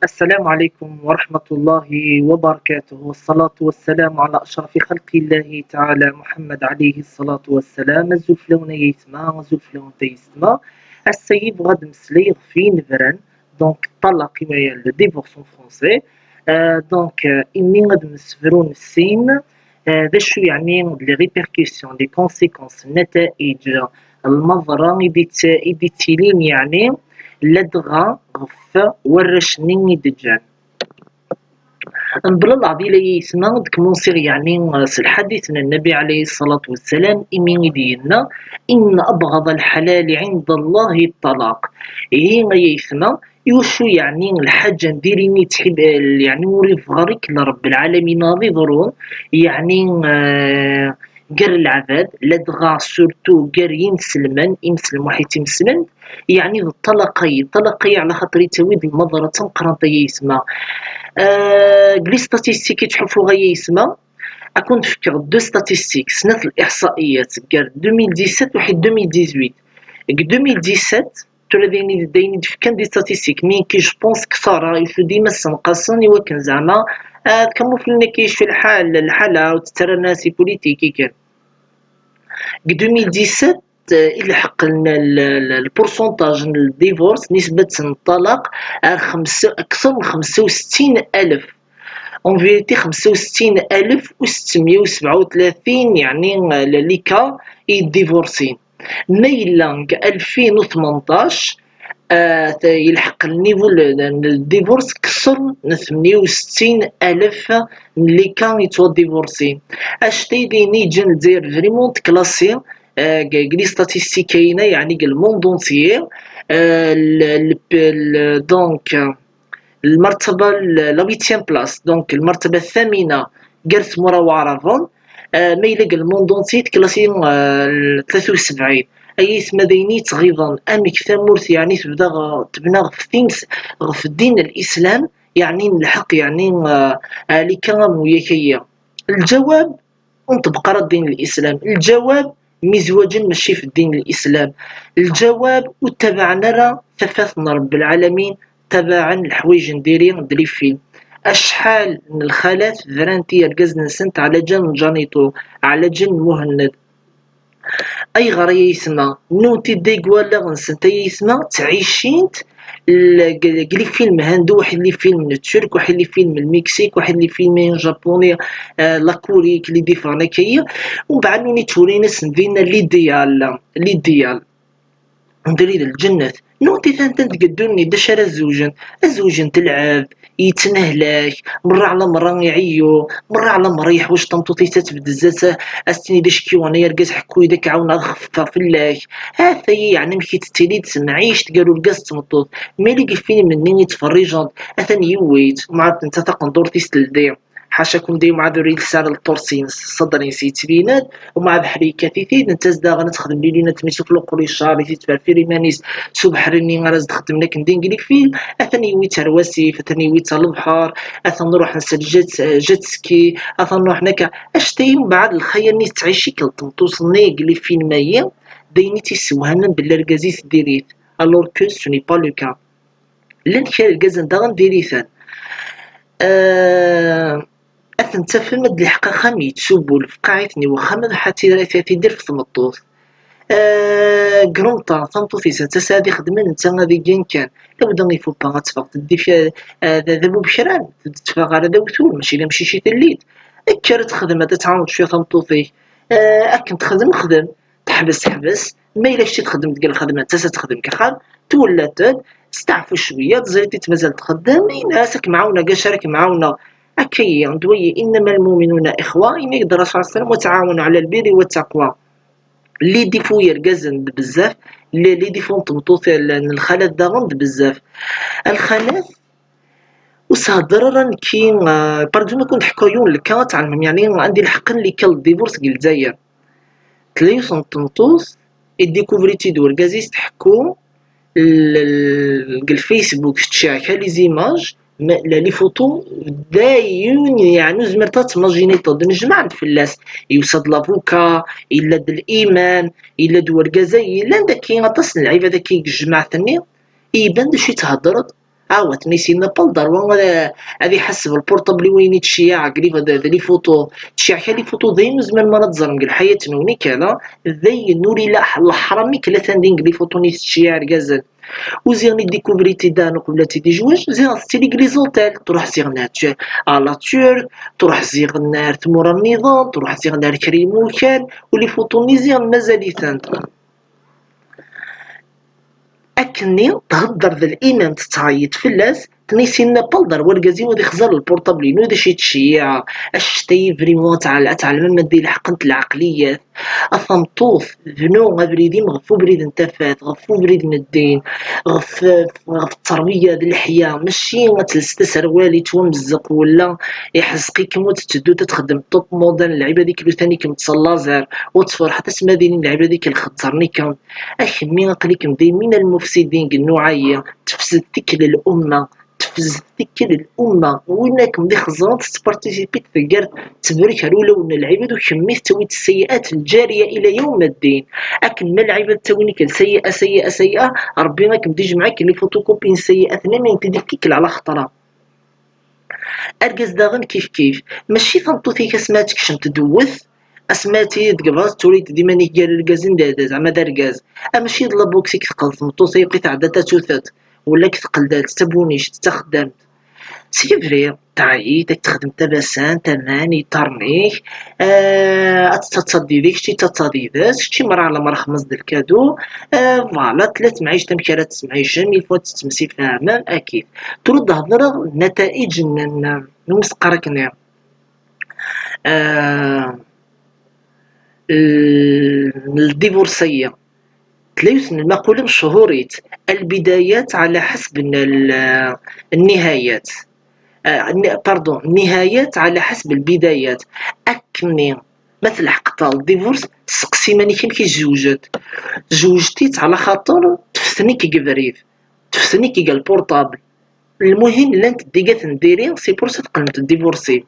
السلام عليكم ورحمة الله وبركاته، والصلاة والسلام على أشرف خلق الله تعالى محمد عليه الصلاة والسلام. الزفلون يسمى زفلون تيسمى السيد غد مسلي في نفران دونك طلق كيما لو ديفورس اون فرونسي. دونك إني غد مسفرون السين ذا شو يعني لي ريبركسيون لي كونسيكونس النتائج المضرة إدي تيلين يعني لدغا غف ورشني دجان نبلا العضيلة يسمى دك مونسيغ يعني الحديث النبي عليه الصلاة والسلام إمين دينا إن أبغض الحلال عند الله الطلاق. هي يسمى يوشو يعني الحاجة نديريني تحب يعني وريف غريك لرب العالمين نظرون يعني قر العباد لدغا سورتو قر يمسلم وحيت يمسلم يعني الطلقي على خاطر يتويد المضرة تنقرنط يسمى لي ستاتيستيك تحفو غيا يسمى اكون نفكر دو ستاتيستيك سنة الاحصائيات كار 2017 وحيد 2018. 2017 تولا دايني كان دي ستاتيستيك مين كي جو بونس كثار يفو ديما سنقصن يوكن زعما كموفلنا كيش في الحالة وتترى ناسي بوليتيكي كان 2017 يلحق لنا البورسونتاج الديفورس نسبة الطلاق أكثر من 65,000 اون فيريتي 65,637 يعني لي كا يديفورسين. ميلا 2018 يلحق النيفو الديفورس كسر 68,000 اللي كان يتوا ديفورسين. اش تيديني جن دير فريمون كلاسي لي ستاتيستيكينا يعني الموند اونتيير. دونك المرتبة لا 8 بلاص دونك المرتبة الثامنة جالس مورا وعرفون ما يلقى الموند اونتيير كلاسي 73. اي مديني تغيظا امك ثمورث يعني تبنى في الدين الاسلام يعني الحق يعني اللي كان وياكيا. الجواب انطبق الدين الاسلام. الجواب مزواجا ماشي في الدين الاسلام. الجواب واتبعنا راه ثفاثنا رب العالمين تبعا الحوايج نديري فيه اشحال من الخالات ذرانتي القزن سنت على جن جانيتو على جن مهند اي غري يسمى نوتي ديغوالا غنسنت يسمى تعيشينت قلي فيلم هندو واحد اللي فيلم الترك واحد اللي فيلم المكسيك واحد اللي فيلم جابوني لا كوريك اللي ديفانا كيا ومن بعد نوني تورينس ندينا ليديال نديري الجنة نوتي ثانت قدوني داش على الزوجن تلعب يتنهلاك مرة على مرة يعيو مرة على مرة يحوش طمطوطي تتبد الزات استني داش كيو انا يرقز حكوي داك عاون خفا فلاك هذا يعني مشي تتيلي تسمعيش تقالوا القاس تمطوط ملي فيلم منين يتفرجون اثني يويت مع انت تقندور تيستلدي حاشاكم ديما عاد ريد سال الطرسين صدرين سيتبينات ومع بحري كثيثيد انت زدا نتخدم لينا تمشي في القري الشهر تتبع في ريمانيس سبحرني غرز تخدم لك ندين قليك فيل اثني ويت الواسيف اثني ويت البحر اثن نروح نسال جيت سكي اثن نروح نكا اشتي من بعد الخيال نيس تعيشي كل توصلني قلي فين مايا ديني تيسوهنا بلا ركازيس ديريت الور كو سو ني با لو كا لان كان الكازن داغن ديريثان أثن تفهم هاد الحقيقة مي تسوبو لفقاعتني واخا ما حتى تيدير في ثمطوط كرونطا ثمطوطيسا تسادي خدمن نتا غادي كان لو دا يفو با غتفاق تدي فيها ذابو بشران تتفاق على داوتول ماشي لا مشي شي تليد كار تخدم هذا تعاون شويه ثمطوطي اكن تخدم تحبس ما الا شتي تخدم تلقى الخدمه حتى تخدم كخام تولات تستعفو شويه تزيد تمازال تخدم ناسك معاونه كاع شارك معاونه أكيا ندوي إنما المؤمنون إخوة إما يقدر الرسول صلى الله عليه وسلم وتعاونوا على البر والتقوى اللي ديفو يرقزن بزاف اللي ديفو نطمطوط الخالات داغند بزاف الخالات وصادر راه كي باردو ما كنت حكايون لكا تعلم يعني عندي الحق اللي كل الديفورس قال الجزائر تلايوس نطمطوس الديكوفريتي دور كازيس تحكو الفيسبوك تشاكا لي زيماج لي فوتو دايون يعني زمرتا تماجينيطو نجمع عند فلاس يوصد لافوكا الا د الايمان الا دور كازاي الا داك غطاس اللعيبه داك الجماعه ثاني يبان داك شي تهضرت تنيسي نابل داروا هذه حسب البورطابل وين تشيع قريب هذا لي فوتو تشيع لي فوتو ذي زمان ما نتزرم قال الحياة نوني كذا ذي نوري لا الحرامي كلا تندين لي فوتو نيت تشيع رجازل وزيغني ديكوفريتي دان قبل تيدي جواج زيغ ستيلي ليزوتيل تروح زيغنات على تورك تروح زيغنار تمور النظام تروح زيغنار كريمو كان ولي فوتو زيغ مازال ثانت أكني تهضر ذا الإمام تتعيط فلاس تنيسي نابل دار ورقازي ودي خزر البورطابلين ودي شي تشيع اشتي فريمون تعلم ما دي لحقنت العقليات اثنطوف فنو غبريدي غفو بريد انتفات غفو بريد الدين غف التربية ذي الحياة ماشي غتلست سروالي تومزق ولا يحزقي كمو تتدو تتخدم توب موديل اللعيبة ديك لو ثاني كم تصلازر وتصفر حتى سما ديني اللعيبة ديك الخطرني كم اخمي نقليكم دي من المفسدين النوعية تفسد تكل الأمة تفزتك الأمة وينك مدي خزرات تبارتيسيبي تقدر تبرك هلولا وإن العباد وكمية تسوي السيئات الجارية إلى يوم الدين أكن ما العباد تسوينك سيئة سيئة سيئة ربي راك مدي يجمعك اللي فوتوكوبي سيئات ما يمتديك على خطرة أرقز داغن كيف ماشي ثنطوثي كسماتك شن تدوث اسماتي دقباز تريد ديما نيجال الغازين دادا زعما دار غاز ماشي لا بوكسيك ثقل ثمطوسي يبقي تعدا تاثوثات ولا كثقل دات تبونيش تستخدم سي فري تعيط تخدم تباسان تماني ترنيك تتصدي ديك شتي تتصدي ذات شتي مرة على مرة خمس د الكادو فوالا ثلاث معيش تمكيرات تسمعيشن ميل فوا تتمسي فاهمان اكيد ترد هضره النتائج نمسقركنا الديفورسية تلايوس المقولة مشهوريت البدايات على حسب النهايات النهايات على حسب البدايات أكني مثل حقتا الديفورس سقسي ماني كان كي زوجتيت على خاطر تفثني كي قبريف تفثني كي قال بورطابل المهم لانت ديقات نديري سي بورسة تقلمت الديفورسي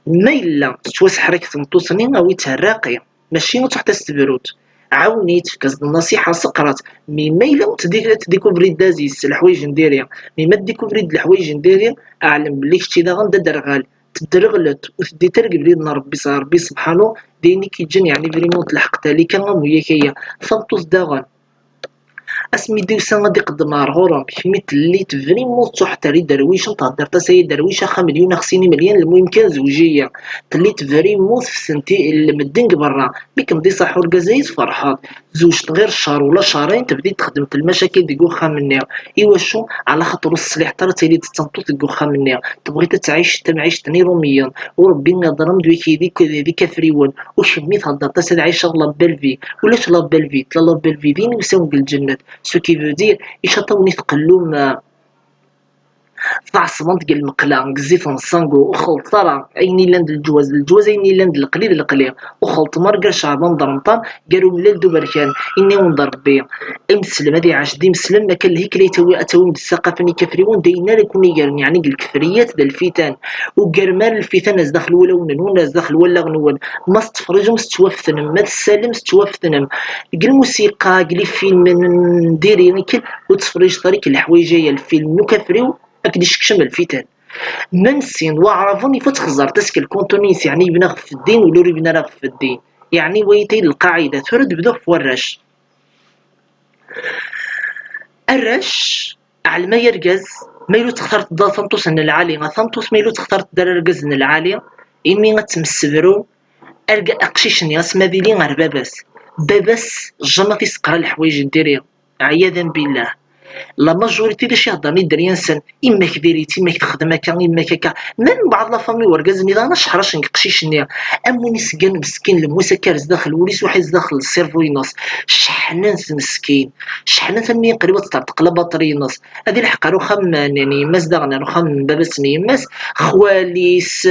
ما إلا توسحرك تنطوسني أو يتهراقي ماشي تحت استبروت عاونيت في كاز النصيحة سقرات مي ما إلا تديكوفري دازيس الحوايج نديريها مي ما تديكوفري الحوايج نديريها أعلم بلي كشتي داغن دا درغال تدرغلت وتدي ترقب لي ربي سبحانه ديني كي جن يعني فريمون تلحقتها لي كان وياكيا فانطوس داغن اسمي ديوسا غادي يقدم رغورهم كميت اللي فريمون تحتري درويش تهضر تا سي درويشه 5 مليون خصيني مليون المهم كان زوجيه تليت فريمون في سنتي المدنك برا بك مدي صاحو الكازايز فرحات زوجت غير شهر ولا شهرين تبدي تخدم المشاكل ديك وخا منها ايوا شو على خاطر الصليح ترى تيلي تنطوط ديك وخا منها تبغي تعيش تمعيش نيروميا وربي نظرم دويكي ديك فريون وشمي تهضر تا سي عايشه لا بالفي ولاش لا بالفي لا بالفي دين وساو الجنه سو كي فو دير يشطوني تقلوم فعصبنت قال المقلا قزيت نصانقو وخلط ترى عيني لاند الجواز عيني لاند القليل وخلط مرقر شعبان ضرمطان قالوا ملال دو بركان اني ونضرب بيا المسلم هذه عاش دي مسلم ما كان هيك لي اتوي بالثقافه ني كفريون داينا لكوني قال يعني الكفريات دا الفتن وقرمال الفتن ناس داخل ولا ونون ناس داخل ولا غنون ما استفرجوا مستوفثنم ما تسالم مستوفثنم قال الموسيقى قال فيلم نديري كل وتفرج طريق الحوايجيه الفيلم نكفريو أكديش كشم الفتن منسين وعرفوني فتخزر تسك الكونتونيس يعني يبنغ في الدين ولوري يبنغ في الدين يعني ويتي القاعدة ترد بدو في ورش الرش على ما يرقز ما يلو تختار تضل ثمتوس ان العالي ثمتوس ما يلو تختار تدار رقز ان العالي إمي غتمسبرو أرقى أقشيشن ياسما ذيلي غير باباس جمع سقرا الحوايج نديريها عياذا بالله لا ماجوريتي داش يهضرني دريانسن اما كبيريتي اما تخدم هكا اما كاكا من بعض لا فامي وركازني انا شحرش نقشيشني اموني سكان مسكين الموسى كارز داخل وليس واحد داخل السيرفو ينص شحنان مسكين شحنان ثمي قريبه تطرطق لا بطاري ينص هذه الحق رخم يعني ماس داغنا رخم بابسني ماس خواليس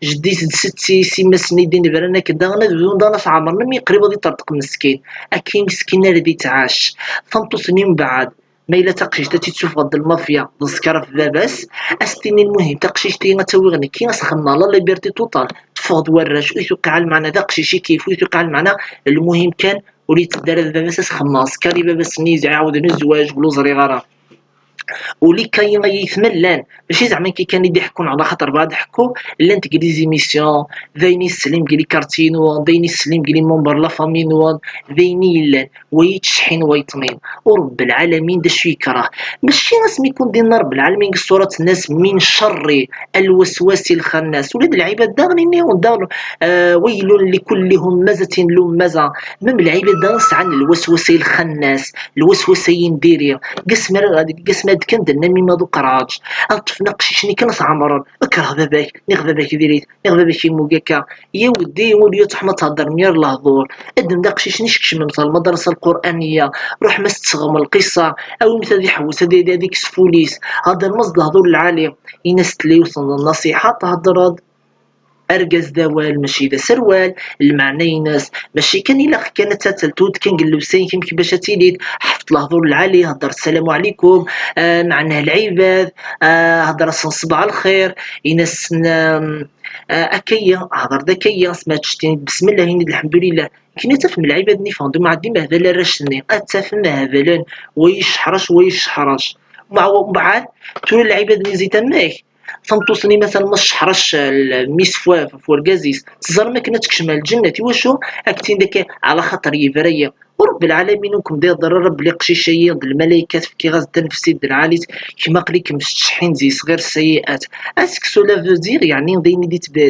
جدي ستي سيما سنيدين برانا كداغنا بدون دانا عمرنا مي قريبه تطرطق مسكين اكيد مسكين اللي تعاش فهمتو سنين بعد ما إلا تقشيشتا تشوف غد المافيا تذكر في باباس استني المهم تقشيشتي غتسوي غني كي غتخمنا لا ليبرتي توتال تفوض ورش ويتوقع المعنى ذا قشيشي كيف ويتوقع المعنى المهم كان وليت دار باباس خماس كاري باباس نيز يعاود الزواج بلوزري غرا ولي كاين يتملان ماشي زعما كي كان يضحكون على خاطر بعض ضحكوا لا تقري زيميسيون ذيني السليم قالي كارتينو ذيني السليم قالي مونبر لا فامي نوان ذيني لان ويتشحن ويطمين ورب العالمين دا شو يكره ماشي ناس يكون دينا رب العالمين صورة الناس من شر الوسواس الخناس ولاد العباد داغني ودار ويل لكل همزة لمزة من العباد دانس عن الوسواس الخناس الوسوسه ينديري قسم هاد كان درنا ميما دو قراج الطف نقشيشني كنص عمران اكره باباك نغ باباك ديريت نغ باباك يموكاكا يا ودي وليو تحمى تهضر مير الهضور ادم داقشيشني شكشم مثل المدرسه القرانيه روح ما تستغم القصه او مثل ذي حوسه هذيك سفوليس هذا المصدر الهضور العالي ينس تلي وصل النصيحه تهضر ارجز دوال ماشي ذا سروال المعنى يناس ماشي كان الا كانت تاتلتود كان قلوسين كيف باش تيليت حفظ الهضور العالي هضر السلام عليكم معناه العباد هضر صباح الخير يناس اكيا هضر ذكيا سمعتشتي بسم الله هني الحمد لله كي تفهم العباد نفهم ما عندي مهبله راشني اتفهم مهبلا ويش حرش مع بعد تقول العباد نزيد ماك تنطوصني مثلا ما شحرش الميس فوا الكازيس تزر ما كنا تكشمل الجنة واشو اكتين داك على خاطر يفريا ورب العالمين نكم داير رب لي قشيشيه د الملائكه في غاز النفسي د العاليت كيما قريك مستشحين زي صغير السيئات اسك سولا فوزير يعني دين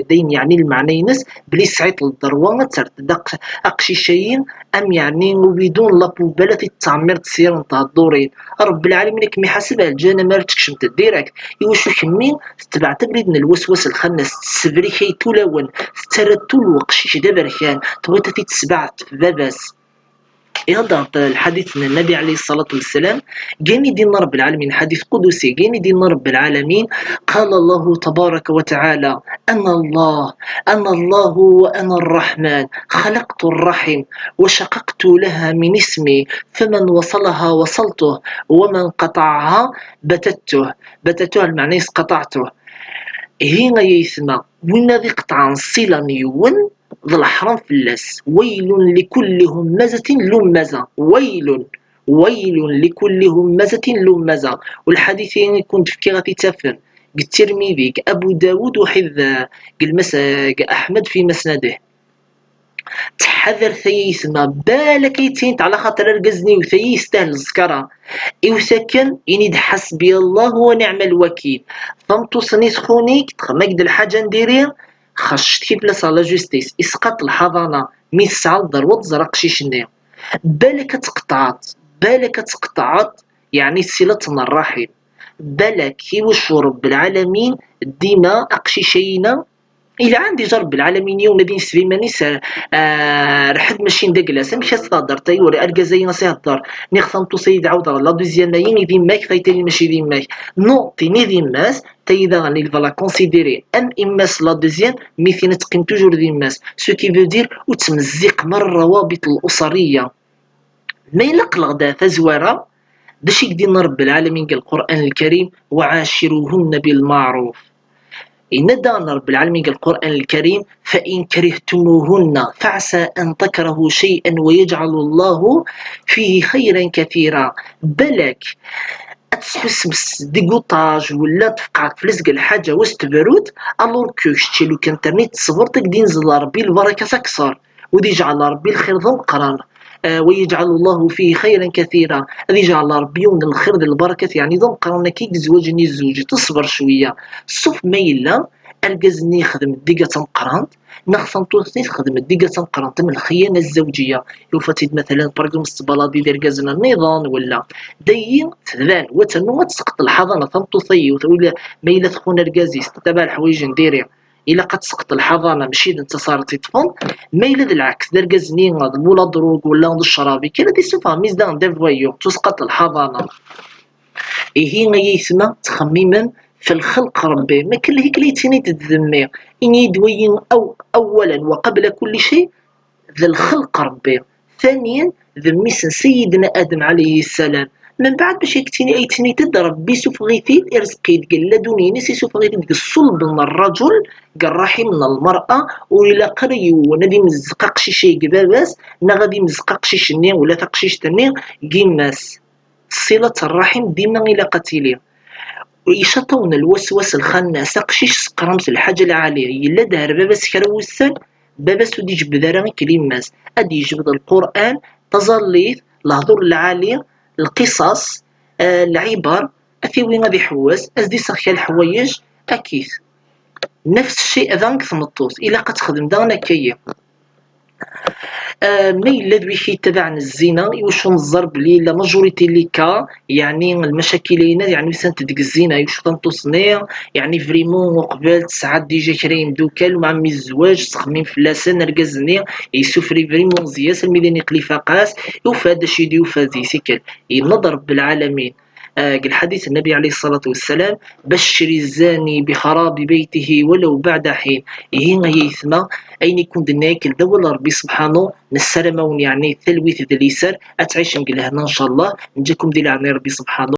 دين يعني المعنى ينس بلي سعيت للضروه تردق اقشيشيين ام يعني وبدون لا بوباله التعمير تسير نتاع الدورين رب العالمين كمي حاسبها الجنه ما تكشمت ديريكت يوشو كمين تبع تبريد من الوسواس الخنس تسبري كي تولون ترتل وقشيش دابا كان تبغي تتسبعت في باباس يهضر الحديث من النبي عليه الصلاة والسلام جاني دين رب العالمين حديث قدسي جاني دين رب العالمين قال الله تبارك وتعالى أنا الله وأنا الرحمن خلقت الرحم وشققت لها من اسمي فمن وصلها وصلته ومن قطعها بتته المعنى قطعته هنا يسمى وين ذي قطعا صلة نيون ذا الحرام فلاس ويل لكل همزة لمزة ويل لكل همزة لمزة والحديثين كنت في غادي تفر الترمذي أبو داود وحذا أحمد في مسنده تحذر ثيسما بالك يتينت على خاطر القزني وثي يستاهل الزكرة إوساكن إني حسبي الله ونعم الوكيل فمتو سنيس خونيك تخمك الحاجة نديريها خشت كيف بلاصة لا جوستيس اسقط الحضانة ميس عالدر وتزرق شيشني بالك تقطعت يعني صلة الرحم بالك كيوش رب العالمين ديما أقشيشينا إلى عندي جرب العالمين يوم نبي نسبي مانيس رحد ماشي ندقلاس مشي تهضر تايوري ألقى زي نصي هضر نخصم توصيد عوض لا دوزيام يني ذي ماك ثايتاني ماشي ذي ماك نو تيني ذي ماس تايدا غني فلا كونسيديري ام اماس لا دوزيام ميثينا تقيم توجور ذي ماس سو كي فو دير وتمزق مر الروابط الأسرية ما يلق الغدا فزوارة باش يدينا رب العالمين قال القرآن الكريم وعاشروهن بالمعروف إن دان رب العالمين القرآن الكريم فإن كرهتموهن فعسى أن تكرهوا شيئا ويجعل الله فيه خيرا كثيرا بالك تسبس ديكوطاج ولا تفقعك فلسق الحاجة واستبرود ألور كوش تشيلو كانترنيت صبرتك دين زل ربي البركة تكسر ودي جعل ربي الخير ذو قرار ويجعل الله فيه خيرا كثيرا هذه جعل ربي من الخير ذي البركة يعني ذو قرارنا كي زواجني الزوجي تصبر شوية صف ميلا أرجزني خدم الدقة تنقرانت نخصم توصي خدم الدقة تنقرانت من الخيانة الزوجية يوفتيد مثلا برقم الصبالادي دير جازنا النظام ولا دين ثلان وتنو تسقط الحضانة تنطوصي ولا ميلا تخون الجازيس تتبع الحوايج نديري إلا قد سقط الحضانة ماشي انت صارت تطفن ميلا العكس دار جازني ولا دروق ولا الشرابي كلا دي سوفا ميزدان ديفويو تسقط الحضانة إيه هي يسمى تخميما في الخلق ربي ما كل هيك ليتيني تتذمي إني دوين أولا وقبل كل شيء ذا الخلق ربي ثانيا ذميسن سيدنا آدم عليه السلام من بعد باش يكتيني أيتيني تضرب بيسوف غيثي إرزقيد قال لدوني نسي سوف غيثي الصلب من الرجل قال من المرأة وإلا قريو ونادي مزقاقشي شي قباباس نا غادي مزقاقشي شني ولا ثقشيش تني قيماس صلة الرحم ديما إلى قتيلها ويشطون الوسواس الخناس قشيش سقرمت الحاجة العالية إلا دار باباس كروسان باباس ودي يجبد راه كلماس أدي يجبد القرآن تظليت الهضور العالي القصص العبر أثيوين غادي حواس أزدي سخيا الحوايج أكيد نفس الشيء ذاك ثمطوس إلا قد تخدم دانا كيا ما إلا ذوي يتبع الزنا يوشو الضرب لي لا ماجوريتي لي كا يعني المشاكل يعني سانت ديك الزنا يوشو تنتصنيع يعني فريمون وقبل تسعة ديجا كريم دوكال ومع مي الزواج تخمم فلاسة نرقزني يسوفري فريمون زياس الميدان يقلي فاقاس يوفاد شي دي يوفاد سيكل ينظر بالعالمين قال حديث النبي عليه الصلاة والسلام بشر الزاني بخراب بيته ولو بعد حين هنا يثمى أين يكون دناك دول ربي سبحانه نسلمون يعني ثلويث ذليسر أتعيش نقول هنا إن شاء الله نجيكم دي لعني ربي سبحانه